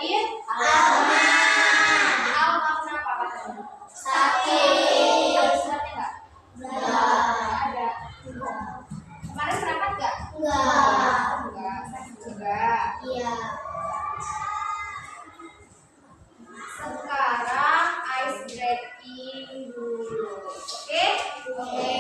terakhir Alma kenapa katanya? Sakit. Ada suratnya nggak? Ada. Kemarin berangkat nggak? Enggak. Sakit juga. Iya. Sekarang ice breaking dulu. Oke? Oke.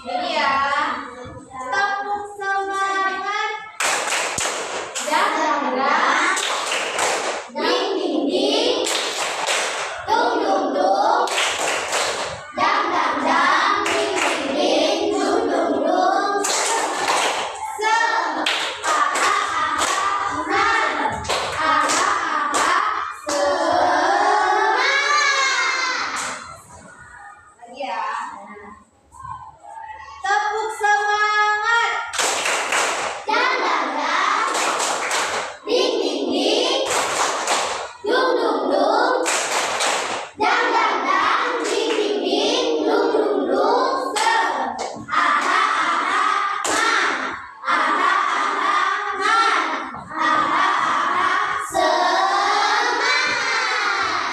Jadi ya, tepuk semangat. Dang dang dang, ding ding ding, dung dung dung, dang dang dang, ding ding ding, dung dung dung. Semangat, lagi ya. Tepuk semangat. Dang dang dang, ding ding ding, dung dung dung, dang dang dang, ding ding ding, dung dung dung.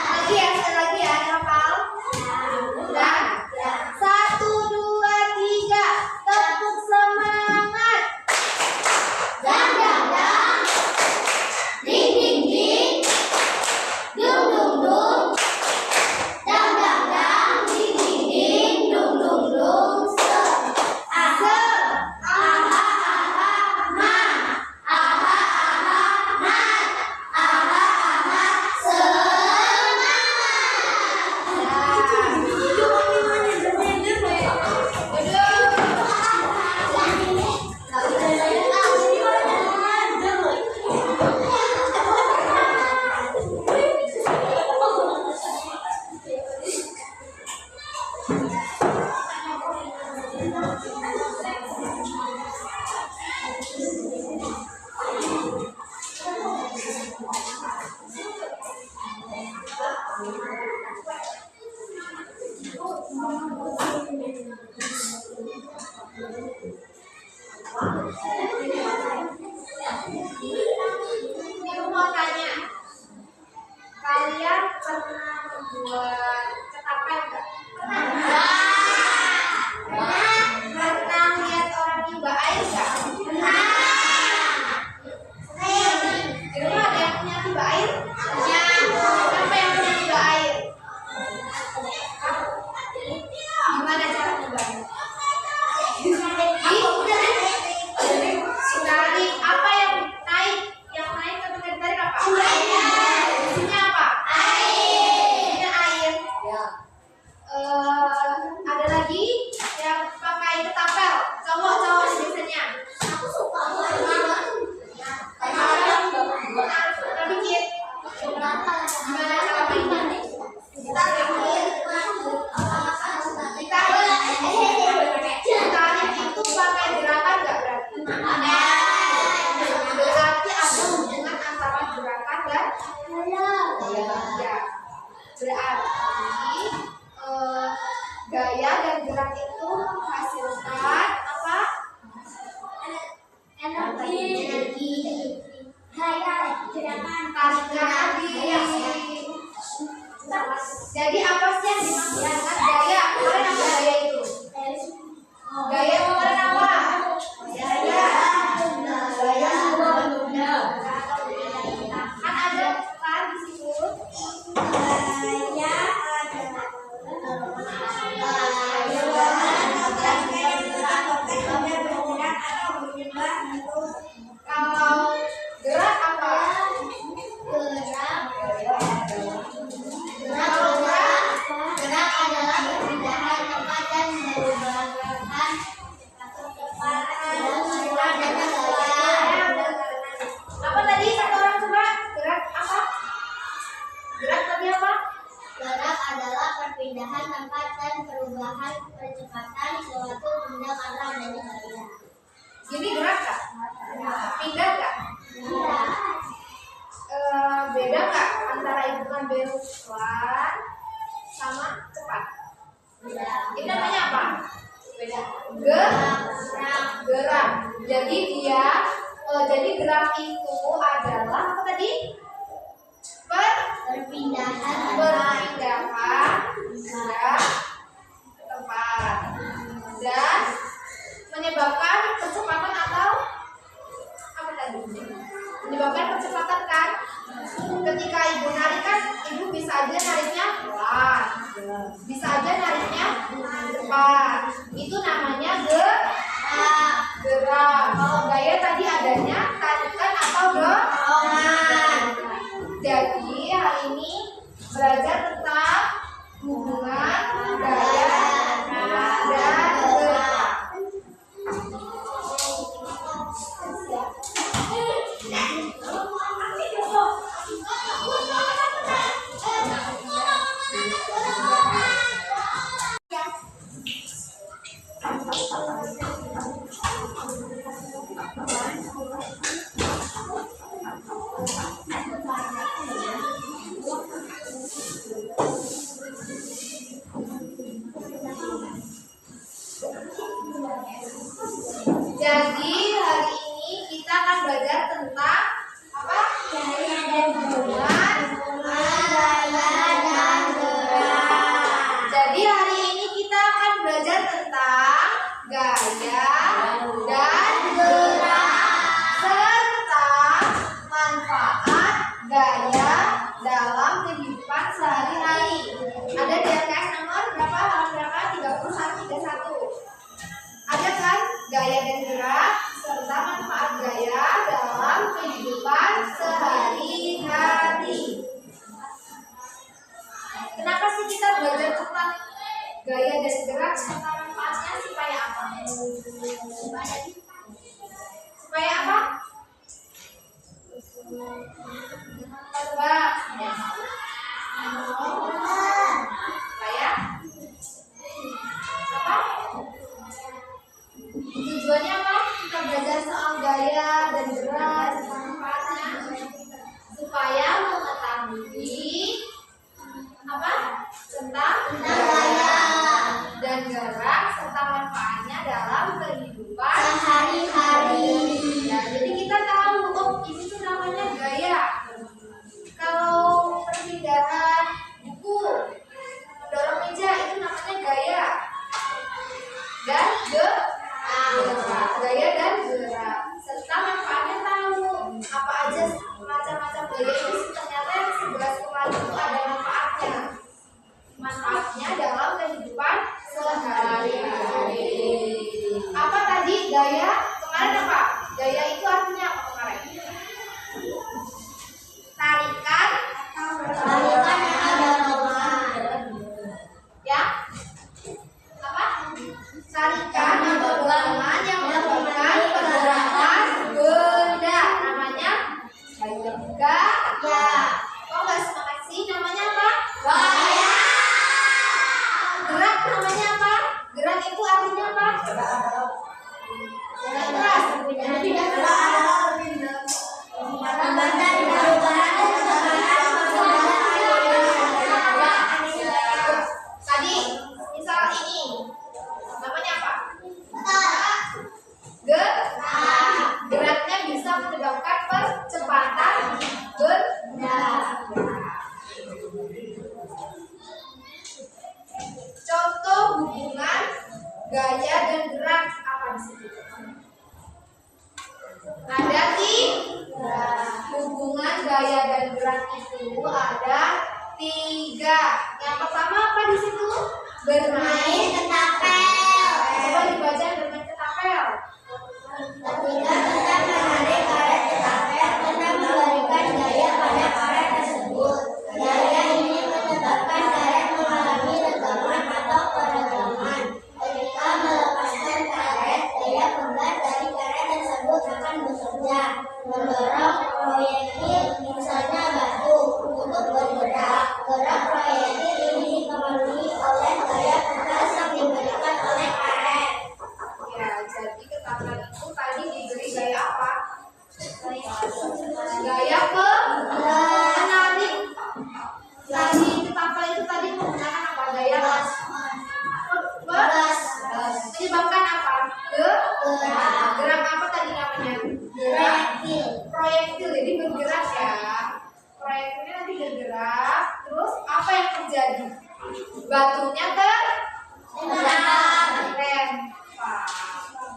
Lagi ya, sekali lagi ya, hafal. Udah. 1, 2, 3, tepuk semangat. Dang dang dang, ding ding ding, dung dung dung, dang dang dang, ding ding ding, dung dung dung. Ini mau tanya, kalian pernah membuat ketapel nggak? Pernah lihat orang nimba air nggak? Di rumah ada yang punya timba air? Siapa yang punya timba air? Gimana cara nimbanya? Ditarik. Apa yang naik? Yang naik ketika ditarik apa? Isinya apa? Isinya air. Ada lagi yang pakai ketapel. Cowok-cowok biasanya. Aku suka Dikit. Gimana cara mainnya? Ditarik itu pakai gerakan nggak berarti? Berarti ada hubungan antara gerakan dan ya. Berarti gaya dan gerak itu menghasilkan apa? energi. Jadi apa sih yang dimaksudkan gaya? Kemarin apa gaya itu? Gaya kemarin apa? Gaya juga bentuknya. Kan ada kan di situ. Kalau gerak apa? Kalau gerak adalah perpindahan tempat dan perubahan percepatan suatu benda karena adanya gaya. Gini gerak gak? Pindah gak? Iya. Beda gak antara hitungan pelan sama cepat? Beda. Ini namanya apa? Beda. Gerak. Jadi gerak itu adalah apa tadi? Perpindahan tempat dan menyebabkan percepatan atau apa tadi? Menyebabkan percepatan kan? Ketika ibu narik kan, ibu bisa aja nariknya pelan, bisa aja nariknya cepat. Itu namanya gerak. Kalau gaya tadi adanya tarikan atau dorongan. Jadi hari ini belajar tentang hubungan gaya dan gerak. Jadi hari ini kita akan belajar tentang apa? gaya dan Hubungan. gaya dan gerak. Jadi hari ini kita akan belajar tentang gaya dan gerak serta manfaat gaya dalam kehidupan sehari-hari. Ada di LKS nomor berapa? Halaman berapa? 31, 31. Ada kan gaya dan gerak serta manfaat gaya dalam kehidupan sehari-hari. Kenapa sih kita belajar tentang gaya dan gerak serta manfaatnya supaya apa? Supaya apa? Coba. Supaya apa? Tujuannya apa? Kita belajar soal gaya dan gerak serta manfaatnya supaya mengetahui apa? Tentang Gaya dan gerak serta manfaatnya dalam kehidupan sehari-hari. ya, jadi kita tahu oh ini tuh namanya gaya. Kalau perpindahan buku, mendorong meja itu namanya gaya dan gaya dan gerak serta manfaatnya tahu apa aja macam-macam gaya itu ternyata yang 11 kemarin itu ada manfaatnya dalam kehidupan sehari-hari. Apa tadi gaya kemarin apa? Gaya itu artinya apa kemarin? Tarikan Tarikan atau dorongan. ya apa? Tarikan atau dorongan yang melakukan pergerakan benda namanya gaya. Kok nggak semangat sih? Namanya apa? Gaya. Gerak namanya apa? Gerak itu artinya apa? Gerak. Perlambatan perubahan Tadi misal ini namanya apa? Geraknya bisa menyebabkan percepatan benda. Contoh hubungan gaya dan gerak apa di situ? Ada hubungan gaya dan gerak itu ada 3. Yang pertama apa di situ? bermain ketapel. Coba dibaca bermain ketapel. Ketiga, tetap menarik karet ketapel karena memberikan gaya pada karet tersebut. Gaya ini menyebabkan karet mengalami renggaman atau peregangan. Ketika melepaskan karet, gaya penggat dari karet tersebut akan bekerja, mendorong proyektil, misalnya batu, untuk bergerak. Gerak proyektil ini terjadi? Batunya terlempar.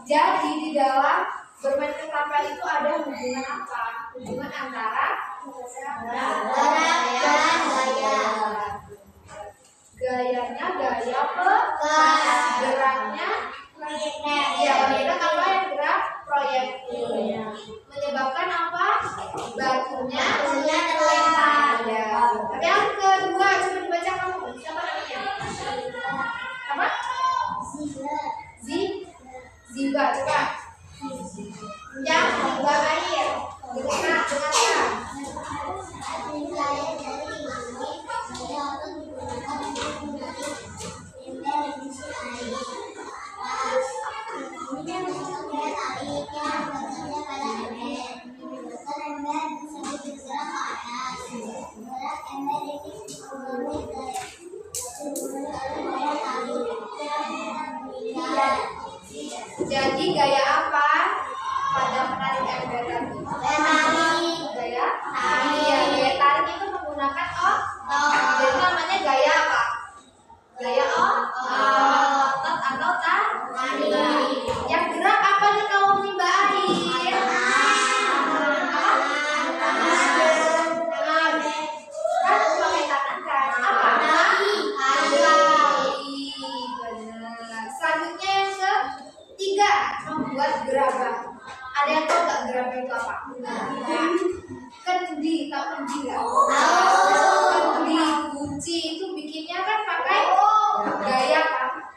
Jadi di dalam bermain ketapel itu ada hubungan apa? Hubungan antara gerak dan gaya. Gayanya gaya pegas, geraknya ya proyektil apa yang gerak proyektil. Menyebabkan apa? Batunya terlempar. ya. Tapi yang kedua coba dibaca kamu. Siapa namanya? Apa? Ziba coba. Yang membuat air. Dengarkan. Jadi gaya apa pada menarik ember tadi? Gaya tarik. Ya, gaya tarik itu menggunakan jadi namanya gaya apa? Gaya otot atau tarik. Yang gerak apa nih kalau menimba air? Tangan. Kan pakai tangan kan? Apa? Tarik. Benar. Selanjutnya yang ketiga, membuat gerabah. Ada yang tahu nggak gerabah itu apa? Kendi, tahu kendi nggak? Kendi, kunci itu bikinnya kan pakai gaya apa?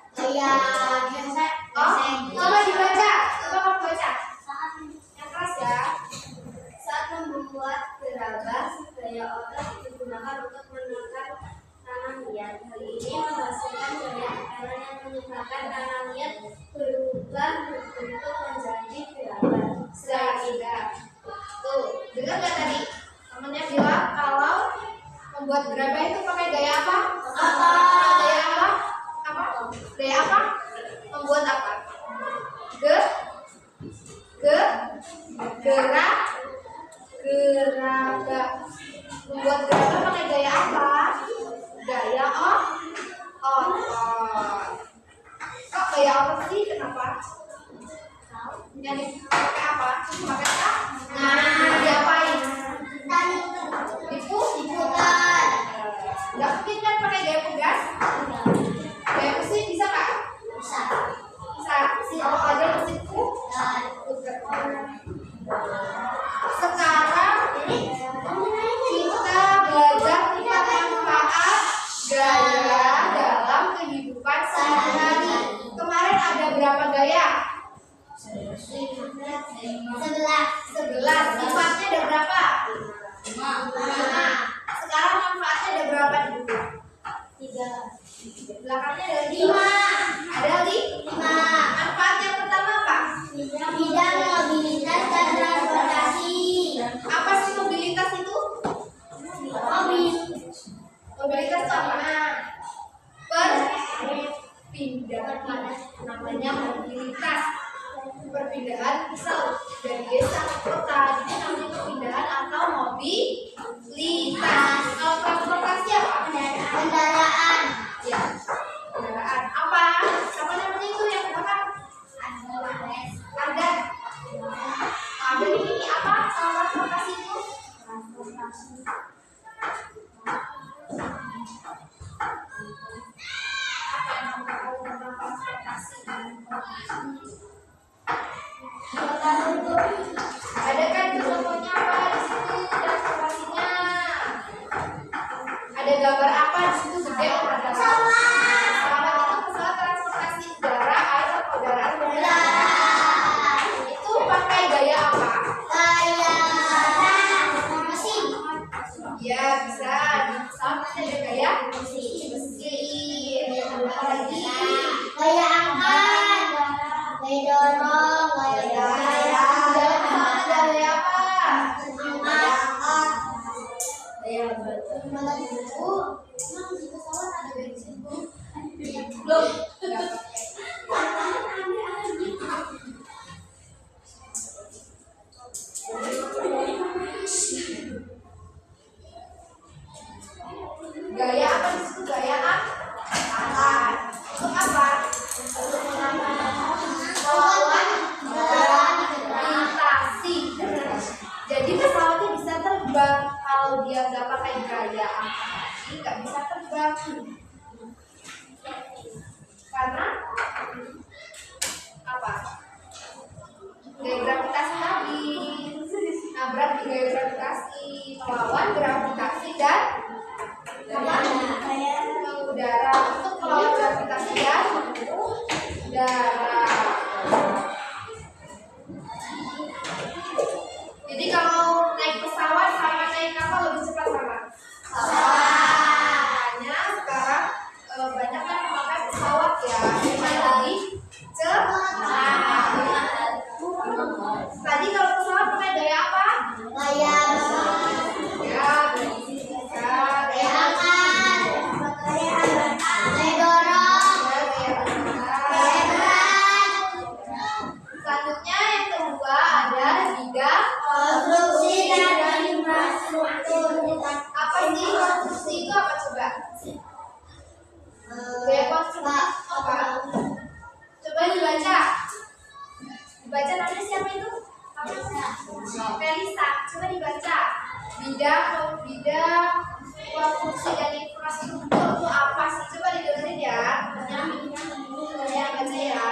Coba dibaca, coba kamu baca. Yang keras ya. Saat membuat gerabah, gaya otot digunakan untuk menekan tanah liat. Hal ini menghasilkan gaya tekanan yang menyebabkan tanah liat berubah bentuk menjadi gerabah. Tidak. Tuh, dengar nggak tadi? Temennya bilang kalau membuat gerabah itu pakai gaya apa? Gaya apa? Gaya apa? Membuat apa? Gerabah. Membuat gerabah pakai gaya apa? Gaya otot. Kok gaya otot sih? Kenapa? Yang pakai apa? Pakai apa? Diapain? Diputar. Nggak mungkin kan pakai gaya pegas? Gaya mesin bisa nggak? Bisa. Kalau ada mesinku, sekarang kita belajar tentang manfaat gaya dalam kehidupan sehari-hari. Kemarin ada berapa gaya? 11. Sifatnya ada berapa? 5. Sekarang manfaatnya ada berapa di buku? 3. Belakangnya ada 5. Ada 5. Manfaat yang pertama apa? Bidang mobilitas dan transportasi. Apa sih mobilitas itu? Mobilitas itu apa? Perpindahan. Namanya mobilitas. Perpindahan misal dari desa ke kota, ini namanya perpindahan atau mobilitas. Kalau transportasi apa? Kendaraan. Ya, kendaraan. Apa namanya itu yang belakang? Ada ini apa? Transportasi itu? Apa yang kamu tahu tentang transportasi? Ada kan contohnya apa di situ transportasinya? Ada gambar apa di situ gede apa? Pesawat itu pesawat transportasi udara, air atau udara? Itu pakai gaya apa? Mesin. Ya bisa. Di pesawat ada gaya mesin. Apa lagi? Gaya angkat. Gaya dorong. Gaya Gaya apa di situ? Gaya untuk melawan gravitasi dan udara. Jadi kalau naik pesawat sama naik kapal lebih cepat mana? Makanya sekarang banyak kan memakai pesawat ya, supaya lebih cepat. Tadi kalau pesawat pakai daya apa? Gaya Ya, bisa. gaya angkat, gaya dorong, Gaya besar. gaya berat, Selanjutnya yang kedua ada bidang konstruksi dan infrastruktur. apa sih konstruksi itu apa coba? Gaya konstruksi apa? Coba dibaca. Dibaca namanya siapa itu? Felisa. Coba dibaca. Bidang konstruksi dan infrastruktur itu apa sih? Coba didengerin ya. Ya baca ya.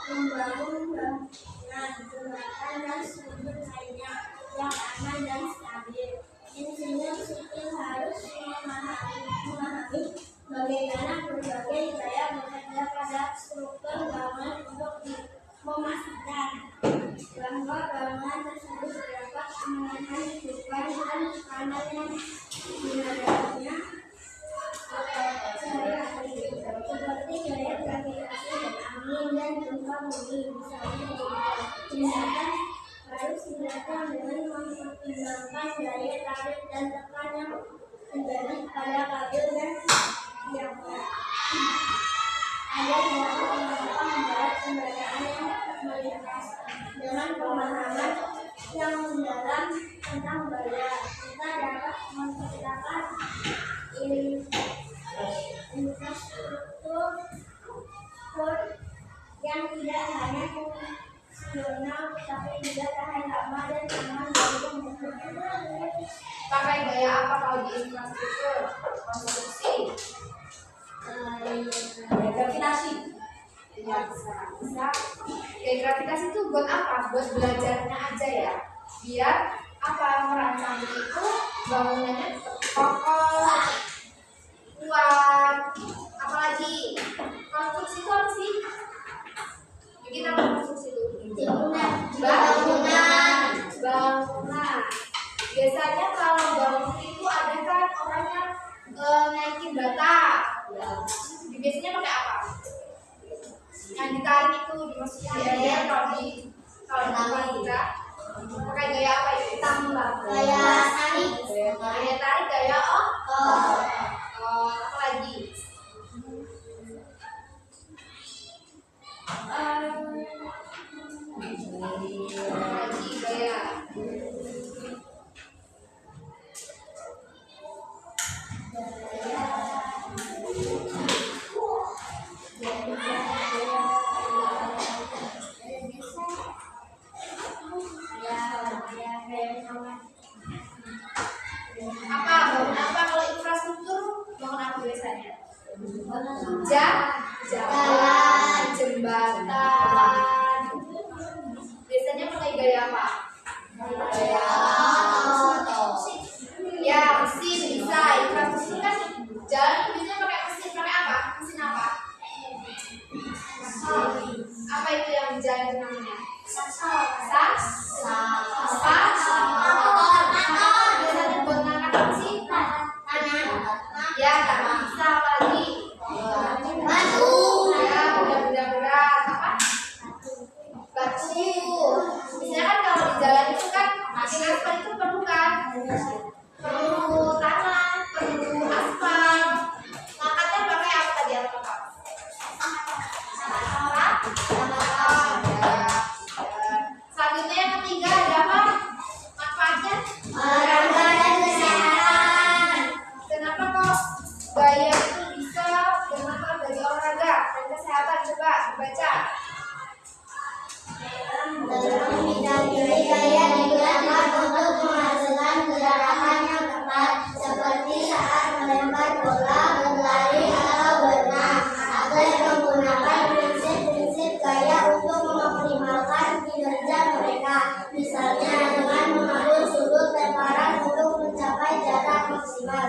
Membangun bangunan, jembatan dan sumber lainnya yang aman dan stabil. Insinyur sipil harus memahami bagaimana berbagai gaya bekerja pada struktur bangunan untuk memastikan bahwa bangunan tersebut dapat menahan kehidupan dan tekanan yang dihadapinya sehari-hari, seperti gaya gravitasi, angin, dan gempa bumi. Misalnya, jembatan harus dilakukan dengan mempertimbangkan daya tarik dan tekan yang terjadi pada kabel dan tiangnya. Ada beberapa penerapan membuat kendaraan yang melintas dengan pemahaman yang mendalam tentang gaya. Kita dapat menciptakan infrastruktur yang tidak hanya fungsional tapi juga tahan lama dan aman dari penggunaan. Pakai gaya apa kalau di infrastruktur? Konstruksi. Gaya gravitasi. Ya bisa. Gaya gravitasi itu buat apa? Buat belajarnya aja ya. Biar apa merancang itu bangunannya kokoh, kuat. Apalagi konstruksi itu apa sih? Bikin apa konstruksi itu? Bangunan. Biasanya kalau bangun itu ada kan orang yang naikin bata. Biasanya pakai apa? Yang ditarik itu dimasukin di air kalau kita pakai gaya apa itu? Tambang. Gaya tarik. Gaya tarik, gaya apa lagi? Lagi gaya. Apa kalau infrastruktur bangun apa biasanya? Jalan, jembatan. Biasanya pakai gaya apa? Gaya Ya, mesin bisa. Infrastruktur kan jalan biasanya pakai mesin. Pakai apa? Mesin apa? Apa itu yang jalan itu namanya? Biasanya buat ngangkat apa sih? Ya, tak bisa apalagi. batu. Ya, benda-benda berat apa? Batu. Biasanya kan kalau di jalan itu kan bikin aspal itu perlu kan? Perlu tanah, perlu aspal.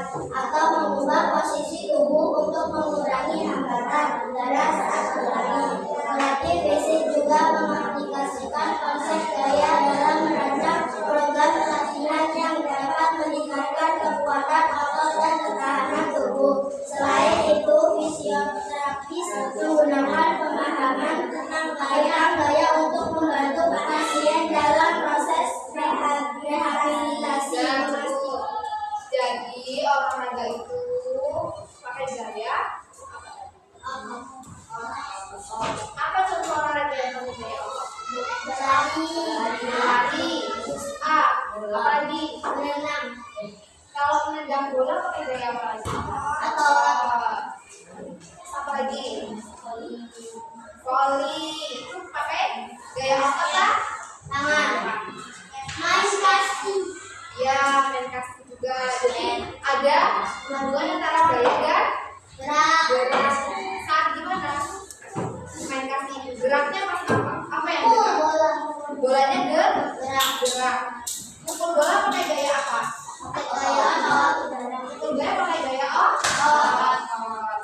atau mengubah posisi tubuh untuk mengurangi hambatan udara saat berlari. Pelatih fisik juga mengaplikasikan konsep gaya dalam merancang program latihan yang dapat meningkatkan kekuatan otot dan ketahanan tubuh. Selain itu, fisioterapis menggunakan pemahaman tentang gaya untuk membantu pasien dalam proses rehabilitasi. Jadi olahraga itu pakai gaya. Apa contoh olahraga yang kamu tahu? Lari. A. Apa lagi? Berenang. Kalau menendang bola pakai gaya apa lagi? Atau apa lagi? Volley. Itu pakai gaya apa tak? tangan. Main kaki. Ya, main kaki juga. Jadi ada hubungan antara gaya dan gerak. Saat gimana? Main kaki itu geraknya pas apa? Apa yang gerak? Bola. Bolanya gerak. Gerak. Pukul bola pakai gaya apa? Gaya otot. Pukul gaya pakai gaya otot.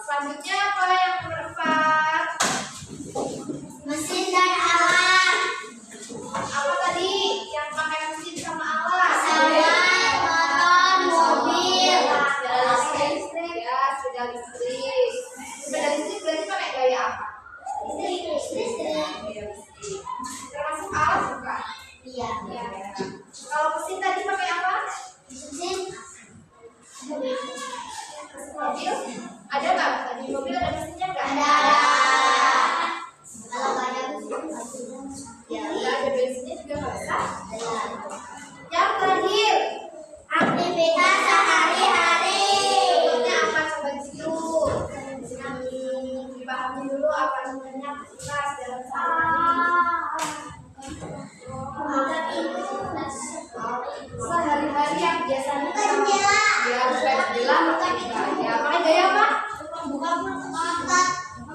Selanjutnya apa yang berempat? Mesin dan alat. Apa tadi yang pakai mesin sama alat? Pesawat, motor, mobil. Ya, sepeda listrik. Sepeda listrik berarti pakai gaya apa? Listrik. Termasuk alat bukan? Iya. Ya. Kalau mesin tadi pakai apa? Mesin. Mobil? Ada nggak? Tadi mobil ada mesinnya nggak? Ada. Kalau nggak ada mesin, Ya, nggak ada bensinnya juga nggak bisa. ada. Yang terakhir, Aktivitas sehari-hari. contohnya apa? Coba di situ. Dipahami dulu apa sebenarnya aktivitas dalam sehari-hari yang biasanya Buka jendela. ya buka jendela buka ya pakai gaya apa? Buka otot.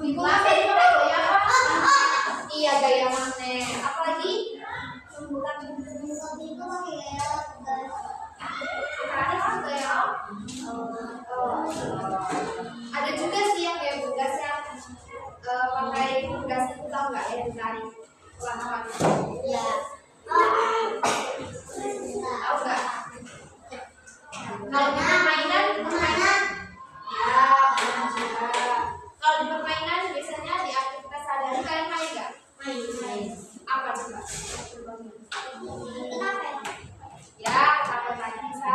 Dibuka tadi pakai gaya apa? Iya gaya magnet. Apalagi? Buka pintu pakai gaya otot. Terakhir kan gaya apa? Ada juga sih yang kayak gas yang pakai gas itu tau nggak ya ditarik pelan-pelan. Ya. Tahu nggak? Kalau di permainan ya benar juga. Kalau di permainan biasanya di aktivitas sehari-hari kalian main nggak? Main. Apa coba? Kenapa? Ya, kapan lagi bisa?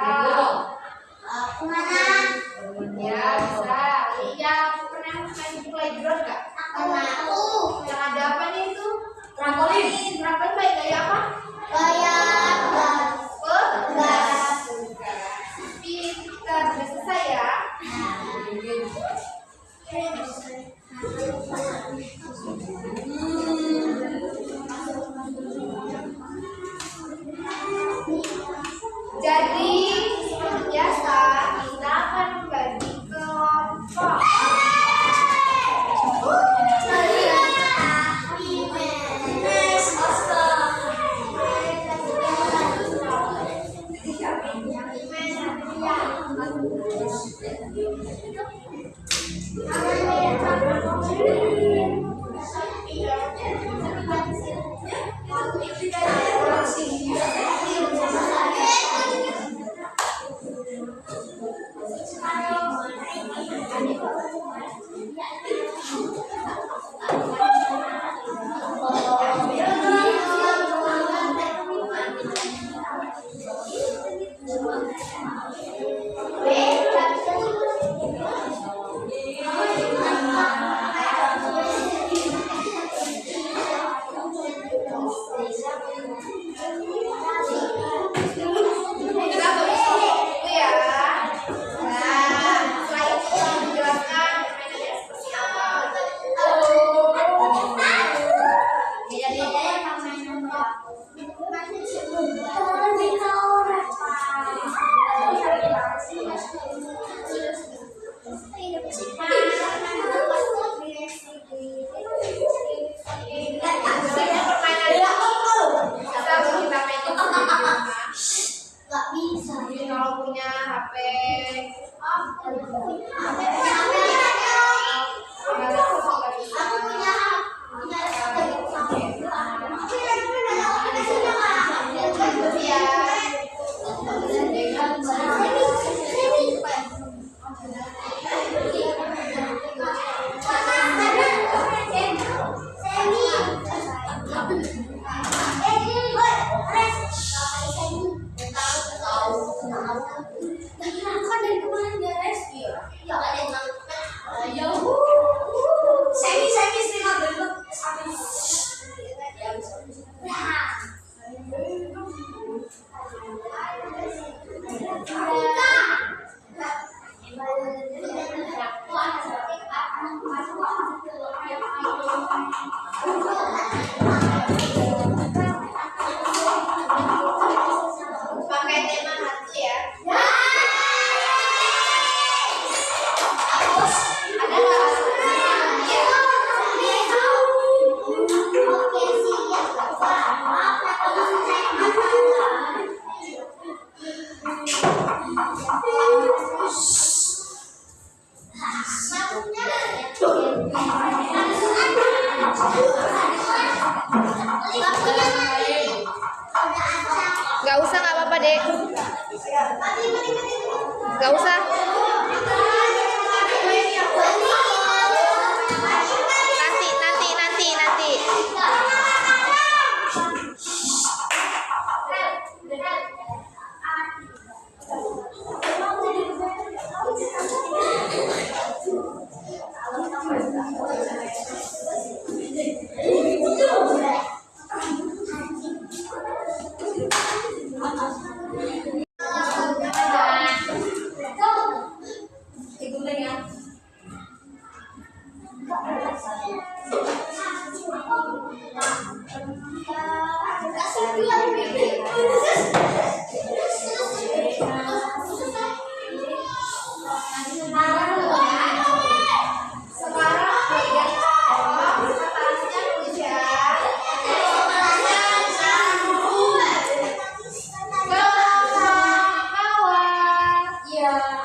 Kemana? Ya bisa. Yang pernah main di playground nggak? Aku. Yang ada apa nih itu? Trampolin. Trampolin pakai gaya apa? Gaya gas. Gas. Tapi kita sudah selesai ya. Jadi seperti biasa kita akan membagi kelompok. Kita tulis dulu ya. Nah, setelah itu kita menjelaskan permainannya seperti apa. Jadi sebenarnya permainan itu kita bisa kita mainin sendiri di rumah. Gak bisa. Jadi kalau punya HP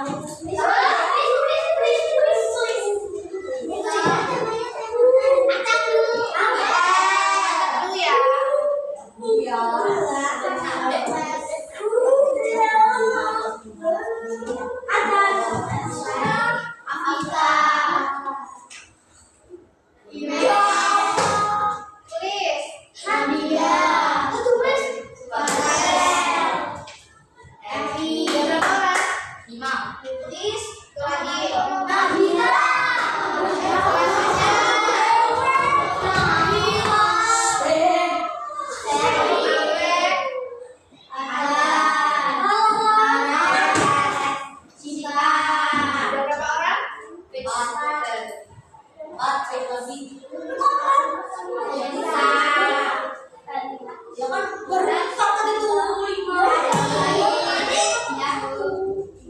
Dulu ya. Tulis. Ada berapa orang? 5. Tulis. Itu lagi. Ada berapa orang? 4.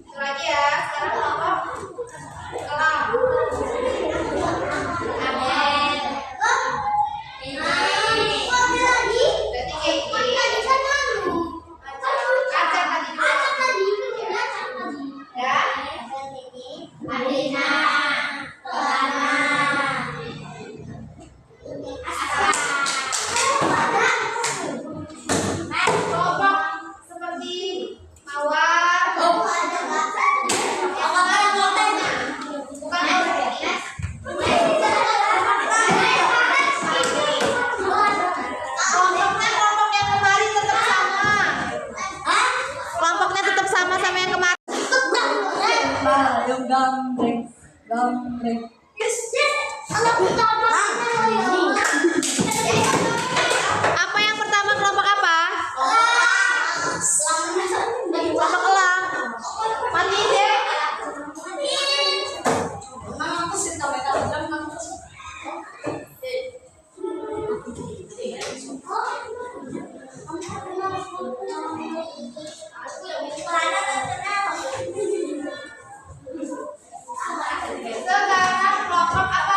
Itu lagi ya. Sekarang kelompok kelam. Berarti kayak gini. Acak tadi. Ya. Kelompok seperti mawar. Bukan ya. Kelompok yang kemarin tetap sama. Kelompoknya tetap sama yang kemarin. Yang gambreng. Apa yang pertama, kelompok apa? Kelompok elang. Matiin deh. Sekarang kelompok apa?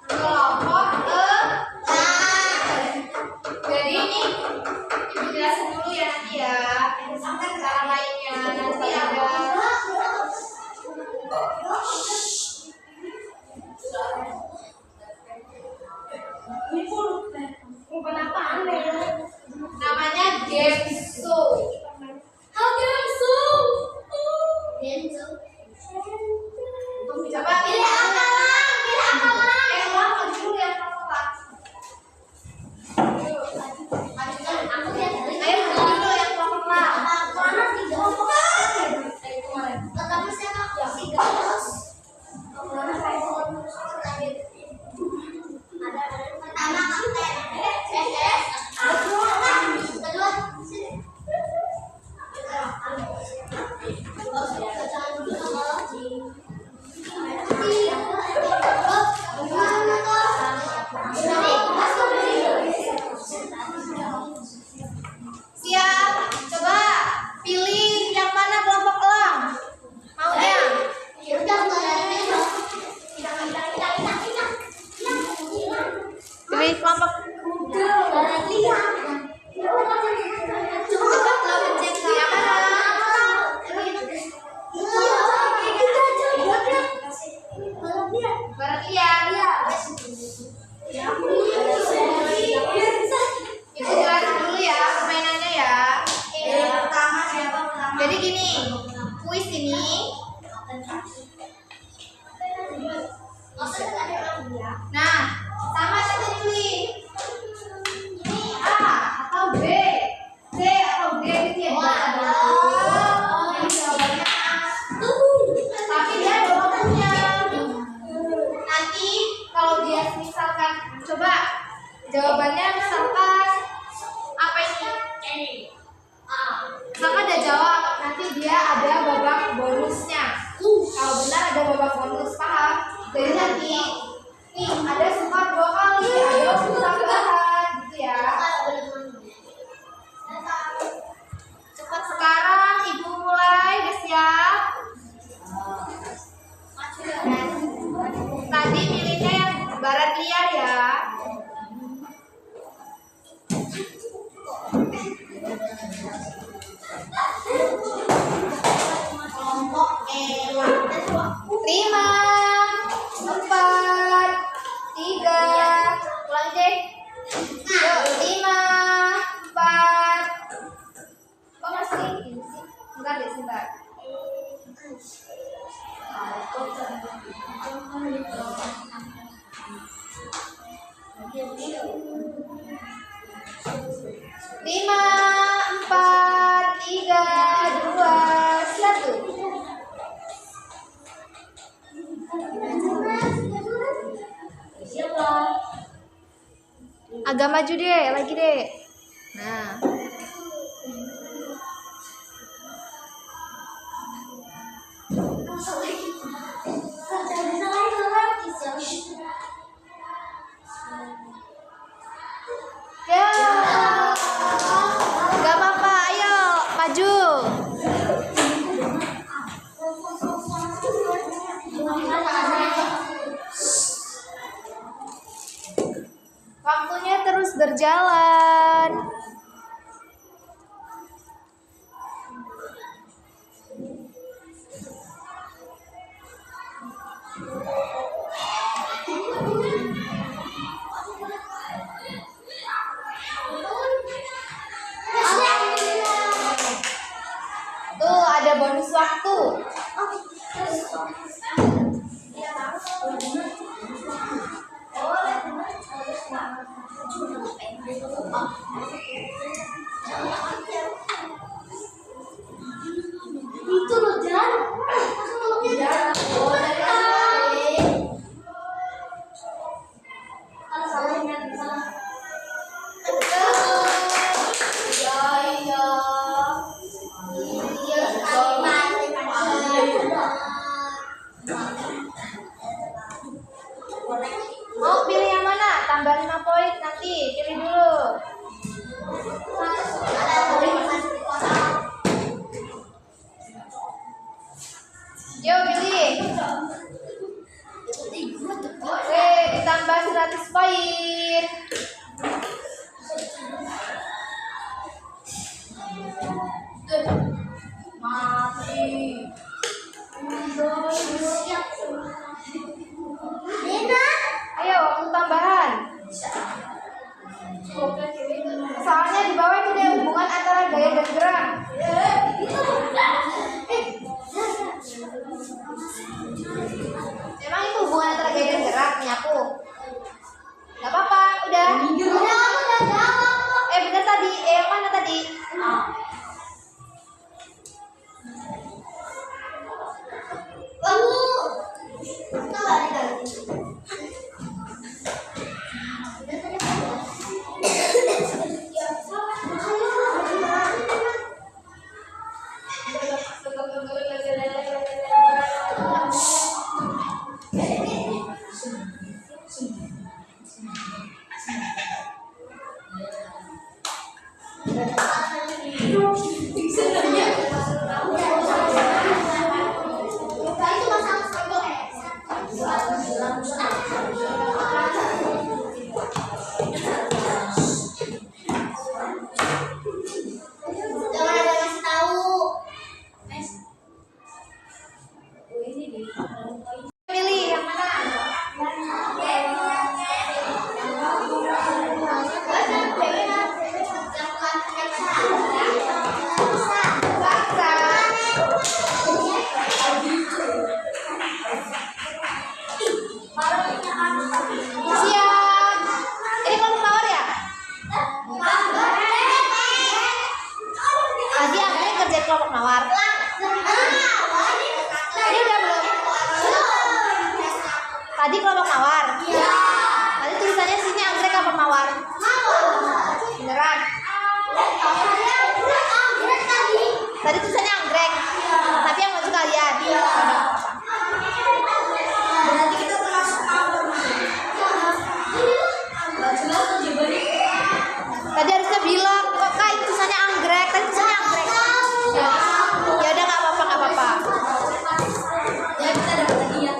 Kelompok jadi ini ibu jelasin dulu ya nanti ya. Cara lainnya nanti ada. Namanya game show. Coba pilih apa? Maju dulu ya, apa? Ayo maju dulu yang kelompok lah. Siap, coba pilih yang mana kelompok elang. Maunya? Pilih kelompok. Yang mana? Barat liar. Ibu jelasin dulu ya permainannya ya. Jadi gini, kuis ini. Nah, sama kita pilih. Ini A atau B, C atau D gitu ya. Ini jawabannya A. Tapi dia ada waktunya. Nanti kalau dia misalkan coba jawabannya misalkan apa ini? Misalkan ada jawab, nanti dia ada babak bonusnya. Kalau benar ada babak bonus, paham? Jadi nanti nih ada sempat 2 kali, ada tambahan gitu ya. Cepat sekarang ibu mulai, udah siap? 5, 4, 3. Ulang deh. Yuk, 5, 4. Kok masih ini sih? Bentar deh, sebentar. Lima, 4, 3, 2, 1. Agak maju deh, lagi deh. Nah. Ya. Gak apa-apa, ayo maju. Waktunya terus berjalan. Tuh, ada bonus waktu. Itu loh, Jan. Mau pilih yang mana? Tambah 5 poin nanti. Pilih dulu. Yuk pilih. Oke, ditambah 100 poin. Mati. Ayo, waktu tambahan. Soalnya di bawah itu ada hubungan antara gaya dan gerak. Emang itu hubungan antara gaya dan gerak, nyapu. Gak apa-apa, udah. Bener tadi. Yang mana tadi? Pilih yang mana? Baksa. Siap. Ini kamu tawar ya? Tadi anggrek kerja kelompok mawar. Ini udah belum? Tadi kelompok mawar. Tadi tulisannya sini anggrek kelompok mawar. Beneran? Tadi tulisannya anggrek. Tapi yang maju kalian. Berarti kita termasuk mawar. Tadi harusnya bilang kok kak itu tulisannya anggrek. Tadi tulisannya anggrek. Ya udah nggak apa-apa, nggak apa-apa. Ya kita dapat hadiah.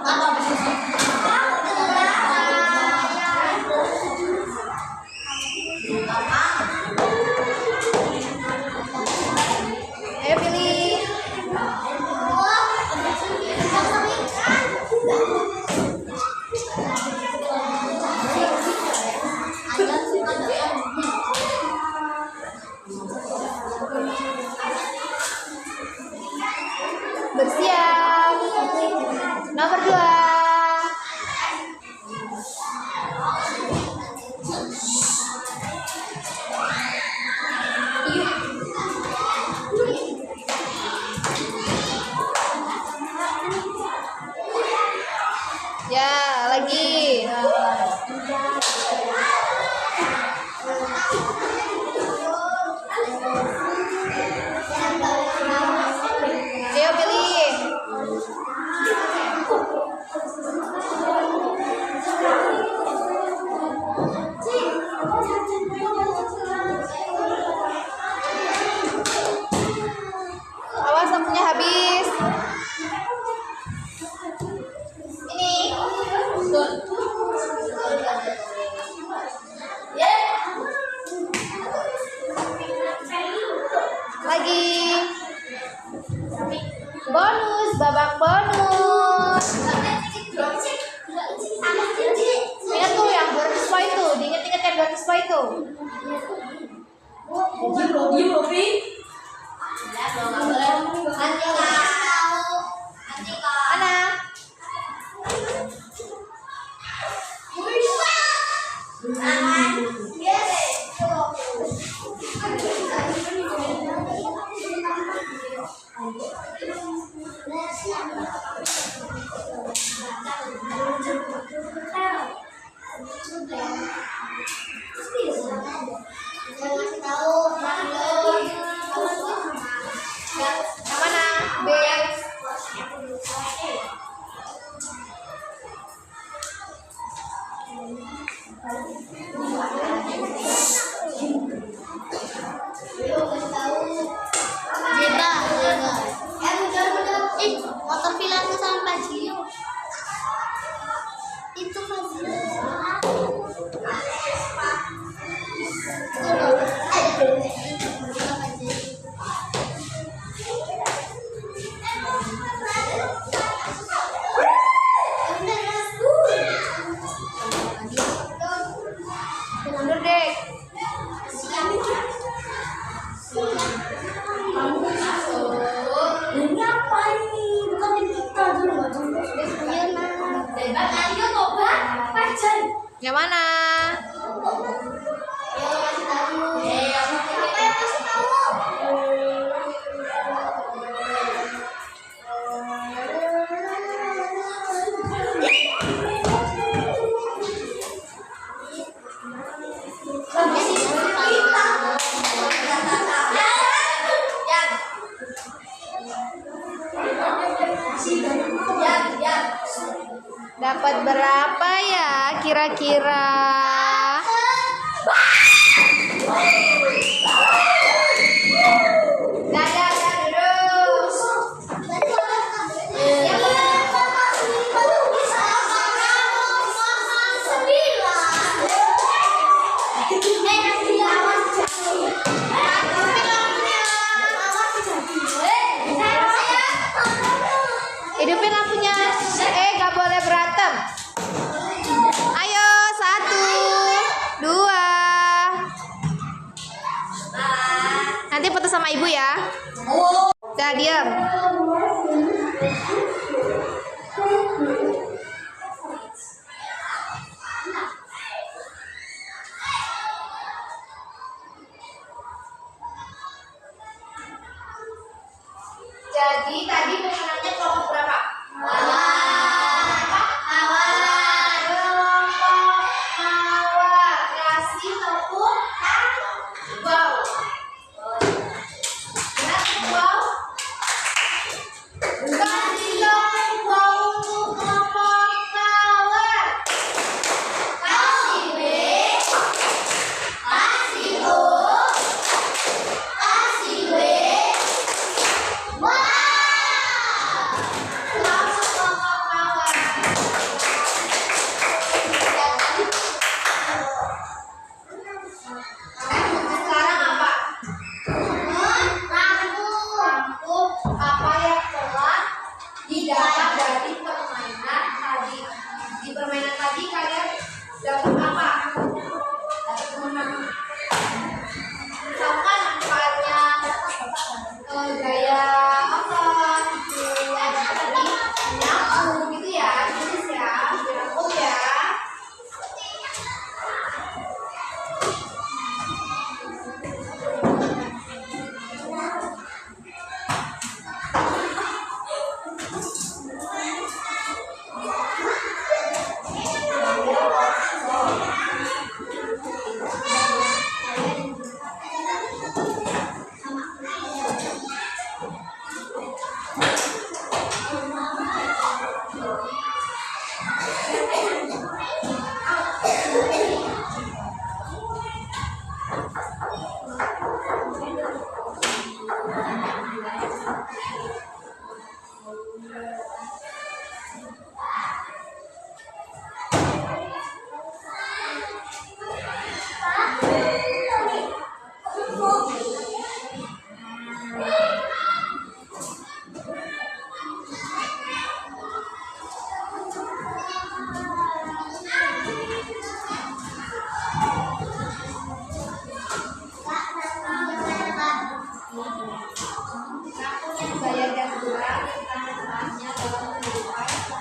Apa? Bersiap. Nomor 2. Ya, lagi. Ayo pilih. Awas lampunya habis. Ini. Lagi. Bonus, babak bonus. Ingat tuh yang 200 poin tuh, diinget-inget yang 200 poin tuh. Ana. Yang mana? B. Motor Pilatus sama Pajio. Itu Fazil. Mundur deh. Yang mana? Dapat berapa ya kira-kira? Dadah terus. Hidupin lampunya. Gak boleh berantem. Ayo, 1, 2. Nanti foto sama ibu ya. Udah diam. Jadi tadi pemenangnya kelompok berapa? Kelompok mawar. Kasih tepuk wow. Benar wow. Kasih tepuk wow untuk kelompok mawar. Kasih B. Kasih O. Kasih W. Wow. Selamat kelompok mawar. Sekarang apa? Rangkum apa yang telah didapat dari permainan tadi. Di permainan tadi kalian dapat apa? Dapat menang. Misalkan manfaatnya gaya apa gitu. gaya dan gerak serta manfaatnya dalam kehidupan apa?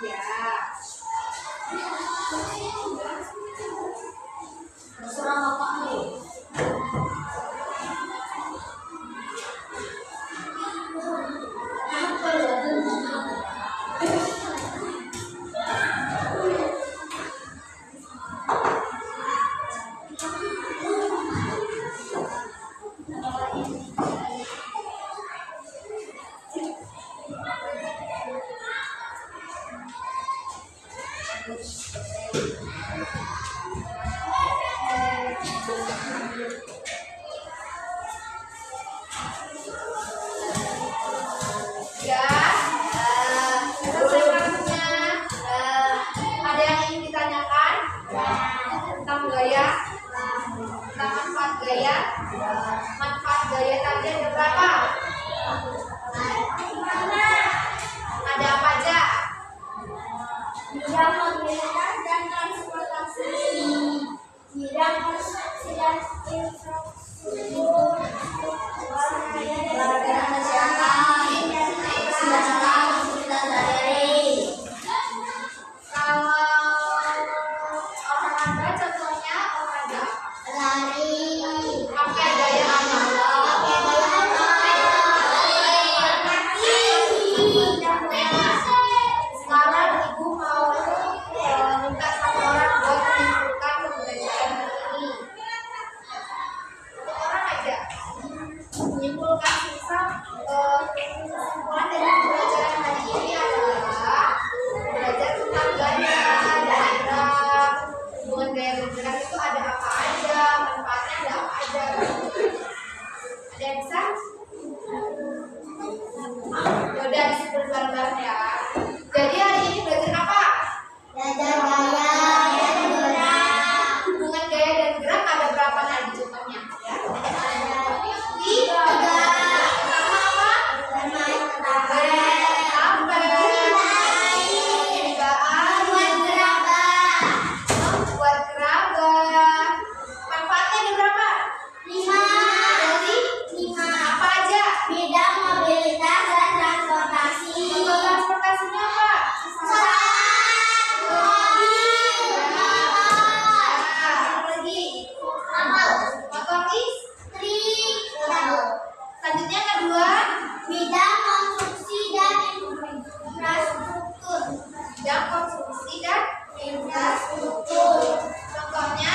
Ya. Terserah bapak nih. Ya, boleh waktunya. Ada yang ingin ditanyakan tentang gaya, tentang manfaat gaya? Manfaat gaya tadi ada berapa? Ada apa aja? Bidang mobilitas dan transportasi, bidang konstruksi dan infrastruktur, olahraga dan kesehatan, kesehatan kita sehari. Kalau olahraga contohnya olahraga apa? Lari, Pakai gaya apa? pakai gaya apa? Sekarang ibu mau minta satu orang buat menyimpulkan pembelajaran hari ini. Satu orang aja menyimpulkan misal kesimpulan dari pembelajaran hari ini adalah belajar tentang gaya dan gerak. Hubungan gaya dan gerak itu ada apa aja, manfaatnya ada apa aja. Ada yang bisa? Yaudah disebut bareng-bareng ya. Jadi hari ini belajar apa? Belajar gaya dan gerak. Hubungan gaya dan gerak ada berapa tadi contohnya? Ya. Tiga. Pertama apa? Bermain ketapel. Buat gerabah. Buat gerabah. Manfaatnya ada berapa? 5. Jadi 5. apa aja? Bidang mobilitas dan transportasi. Contoh transportasinya apa? Apa lagi? Motor listrik. Selanjutnya kedua, Bidang konstruksi dan infrastruktur. bidang konstruksi dan Infrastruktur. contohnya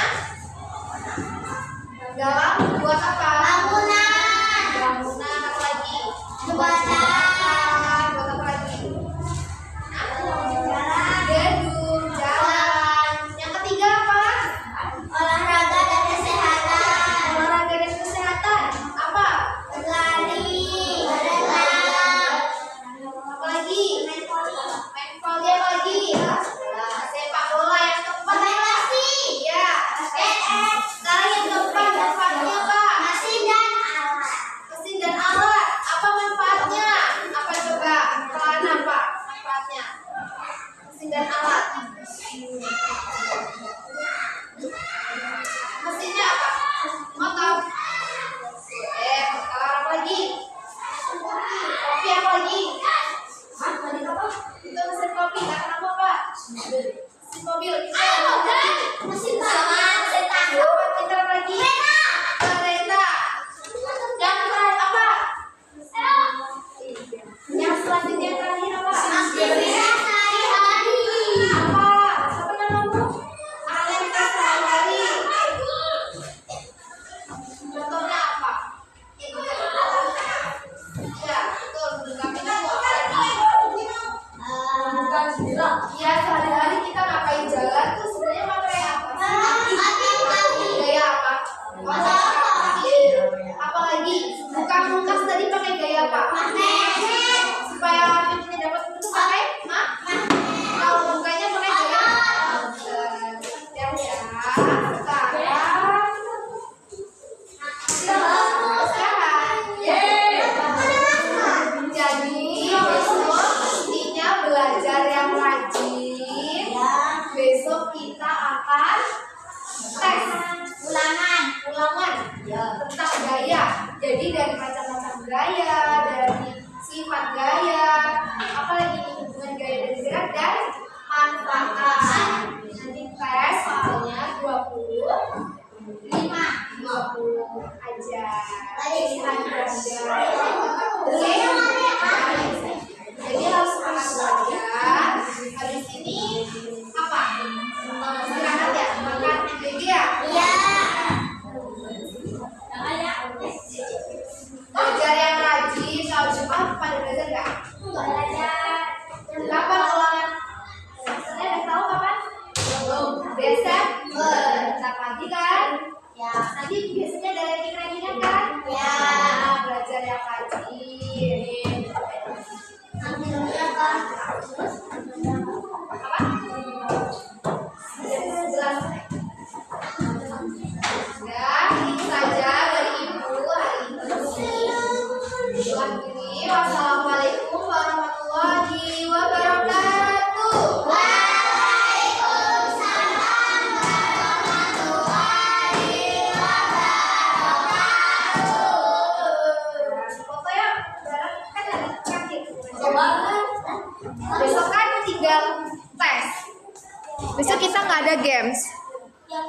dalam membuat apa? Bangunan. Bangunan apa lagi? Jembatan. Buat apa lagi? Jalan. Gedung, jalan. Yang ketiga apa? Olahraga dan kesehatan. Olahraga dan kesehatan. Apa? Berlari. Berenang. Apa lagi? Main volley apa lagi? Sepak bola. Yang keempat Bermain apa? nasi. Iya. Sekarang yang keempat manfaatnya apa? Jadi dari macam-macam gaya, dari sifat gaya, apalagi ini hubungan gaya dan gerak dan manfaat. Nanti tes soalnya 20 aja. Pilihan ganda. Oke. Jadi harus semangat belajar. Habis ini apa? Istirahat ya, makan jadi ya. Iya. Belajar yang rajin. Kalau Jumat pada belajar nggak? Enggak belajar. Kapan ulangan? Sebenarnya udah tahu kapan? Belum. Desember. Bentar lagi kan? Ya. Nanti biasanya ada rajin-rajinan kan? Ya. Nah, belajar yang rajin. Nanti dulu ya, Kak. Apa? Jelas. Ya, itu saja dari Ibu hari ini. Wassalamualaikum warahmatullahi wabarakatuh. Waalaikumsalam warahmatullahi wabarakatuh. Pokoknya barang kan ada terakhir. Banget. Besok kan tinggal tes. Besok kita nggak ada games. Yang